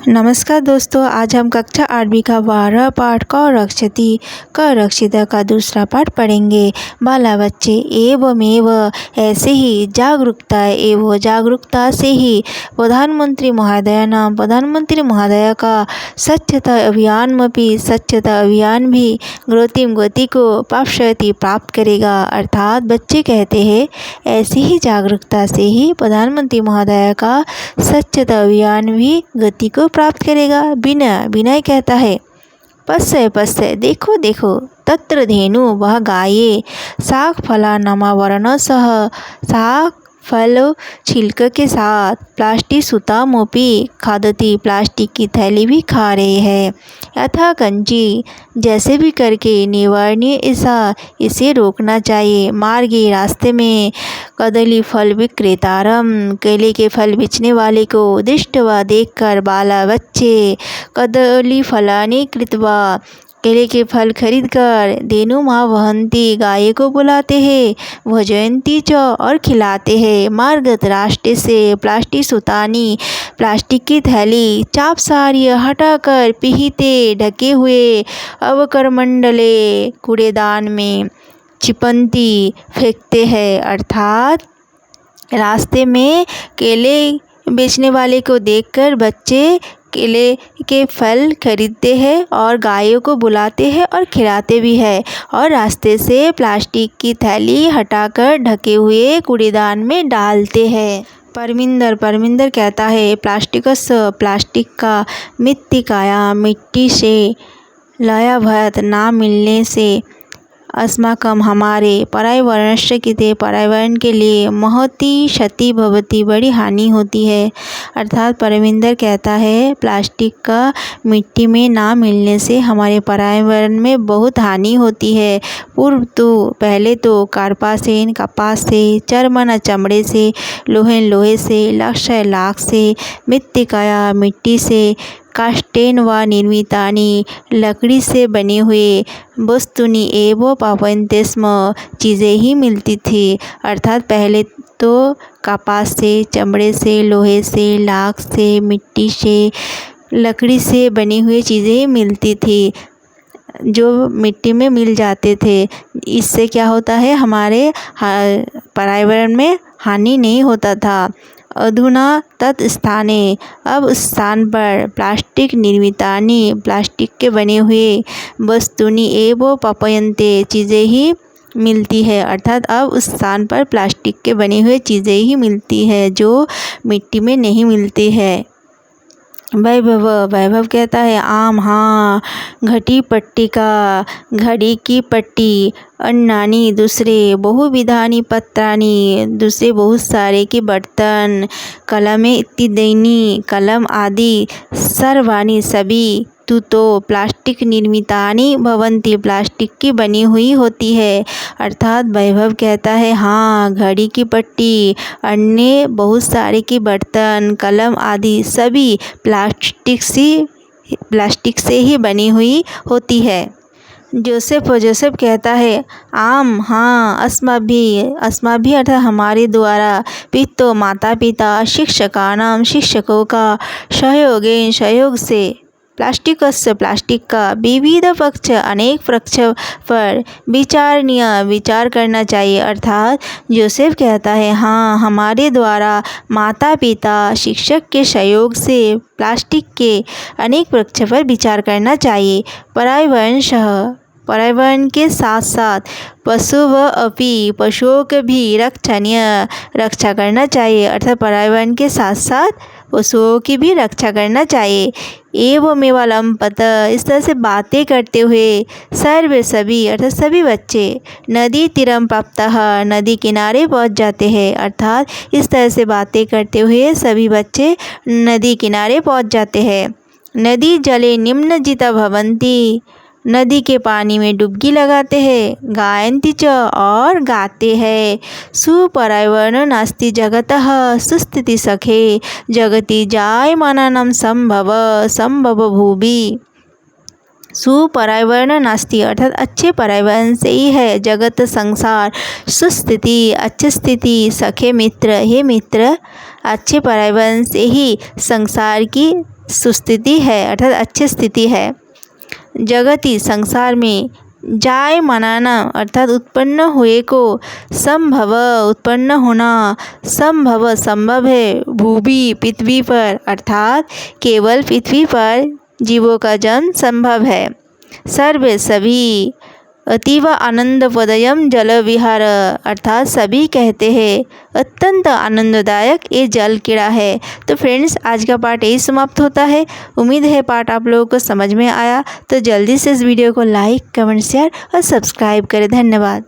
नमस्कार दोस्तों, आज हम कक्षा 8वीं का 12 पाठ क रक्षति क रक्षिता का दूसरा पाठ पढ़ेंगे। बाला बच्चे एवमेव ऐसे ही जागरूकता से ही प्रधानमंत्री महोदया का स्वच्छता अभियान भी गतिम गति को प्राप्त करेगा। अर्थात बच्चे कहते हैं ऐसी ही जागरूकता से ही प्रधानमंत्री महोदया का स्वच्छता अभियान भी गति को प्राप्त करेगा। विनय कहता है पश्य देखो तत्र धेनु वह गाये शाक फला नमा वर्ण सह शाक फल छिलक के साथ प्लास्टिक सूता मोपी खादती प्लास्टिक की थैली भी खा रहे हैं। यथा कंची जैसे भी करके निवारणीय इसे रोकना चाहिए। मार्गे रास्ते में कदली फल विक्रेतारम केले के फल बेचने वाले को दृष्टवा देखकर बाला बच्चे कदली फलानि कृत्वा केले के फल खरीद कर धेनु माँ वहंती गाय को बुलाते हैं, भोजयंती च और खिलाते हैं। मार्गत रास्ते से प्लास्टिक सूतानी प्लास्टिक की थैली चापसार्य हटाकर पिहीते ढके हुए अवकरमंडले कूड़ेदान में चिपंती फेंकते हैं। अर्थात रास्ते में केले बेचने वाले को देखकर बच्चे केले के फल खरीदते हैं और गायों को बुलाते हैं और खिलाते भी है और रास्ते से प्लास्टिक की थैली हटाकर ढके हुए कूड़ेदान में डालते हैं। परमिंदर कहता है प्लास्टिक का मृत्तिकाया मिट्टी से लया भयत ना मिलने से अस्माकं हमारे पर्यावरणस्य कृते पर्यावरण के लिए महती क्षति भवती बड़ी हानि होती है। अर्थात परमिंदर कहता है प्लास्टिक का मिट्टी में ना मिलने से हमारे पर्यावरण में बहुत हानि होती है। पहले तो कार्पासेन कपास से, चर्मन चमड़े से, लोहे से, लाख से, मृत्तिकाया मिट्टी से, काष्ठेन व निर्मितानि लकड़ी से बने हुए वस्तुनि एव प्राप्यन्ते स्म चीज़ें ही मिलती थी। अर्थात पहले तो कपास से, चमड़े से, लोहे से, लाख से, मिट्टी से, लकड़ी से बनी हुई चीज़ें मिलती थी जो मिट्टी में मिल जाते थे। इससे क्या होता है हमारे पर्यावरण में हानि नहीं होता था। अधुना तत्स्थाने अब उस स्थान पर प्लास्टिक निर्मितानि प्लास्टिक के बने हुए वस्तुनि एव प्राप्यन्ते चीज़ें ही मिलती है। अर्थात अब उस स्थान पर प्लास्टिक के बने हुए चीज़ें ही मिलती है जो मिट्टी में नहीं मिलती है। वैभव कहता है आम हाँ घटी की पट्टी अन्नानी दूसरे बहुविधानी पत्रानी दूसरे बहुत सारे के बर्तन कलमे इत्यादि कलम आदि सर्वाणी सभी तू तो प्लास्टिक निर्मितानि भवन्ति प्लास्टिक की बनी हुई होती है। अर्थात वैभव कहता है हाँ घड़ी की पट्टी अन्य बहुत सारे के बर्तन कलम आदि सभी प्लास्टिक से ही बनी हुई होती है। जोसेफ कहता है आम हाँ अस्माभि अर्थात हमारे द्वारा पितो माता पिता शिक्षकों का सहयोग से प्लास्टिक का विविध पक्ष अनेक पक्ष पर विचार करना चाहिए। अर्थात जोसेफ कहता है हाँ हमारे द्वारा माता पिता शिक्षक के सहयोग से प्लास्टिक के अनेक पक्ष पर विचार करना चाहिए। पर्यावरण के साथ साथ पशुओं की भी रक्षा करना चाहिए। अर्थात पर्यावरण के साथ साथ पशुओं की भी रक्षा करना चाहिए। एवमेव लंपत इस तरह से बातें करते हुए सर्वे सभी अर्थात सभी बच्चे नदी तीरम प्राप्तः नदी किनारे पहुंच जाते हैं। अर्थात इस तरह से बातें करते हुए सभी बच्चे नदी किनारे पहुंच जाते हैं। नदी जले निमज्जिता भवन्ति नदी के पानी में डुबकी लगाते हैं। गायन्ति च और गाते हैं। सुपर्यावरण नास्ति जगतः सुस्थिति सखे जगति जायमानं संभव भूवि। सुपर्यावरण नास्ति अर्थात अच्छे पर्यावरण से ही है जगत संसार सुस्थिति अच्छी स्थिति सखे मित्र हे मित्र अच्छे पर्यावरण से ही संसार की सुस्थिति है अर्थात अच्छी स्थिति है। जगति संसार में, जाय मनाना अर्थात उत्पन्न हुए को, संभव उत्पन्न होना, संभव संभव है, भूमि पृथ्वी पर अर्थात केवल पृथ्वी पर जीवों का जन्म संभव है। सर्वे सभी, अतीव आनंदप्रदयम जल विहार अर्थात सभी कहते हैं अत्यंत आनंददायक ये जल क्रीड़ा है। तो फ्रेंड्स, आज का पाठ यही समाप्त होता है। उम्मीद है पाठ आप लोगों को समझ में आया। तो जल्दी से इस वीडियो को लाइक, कमेंट, शेयर और सब्सक्राइब करें। धन्यवाद।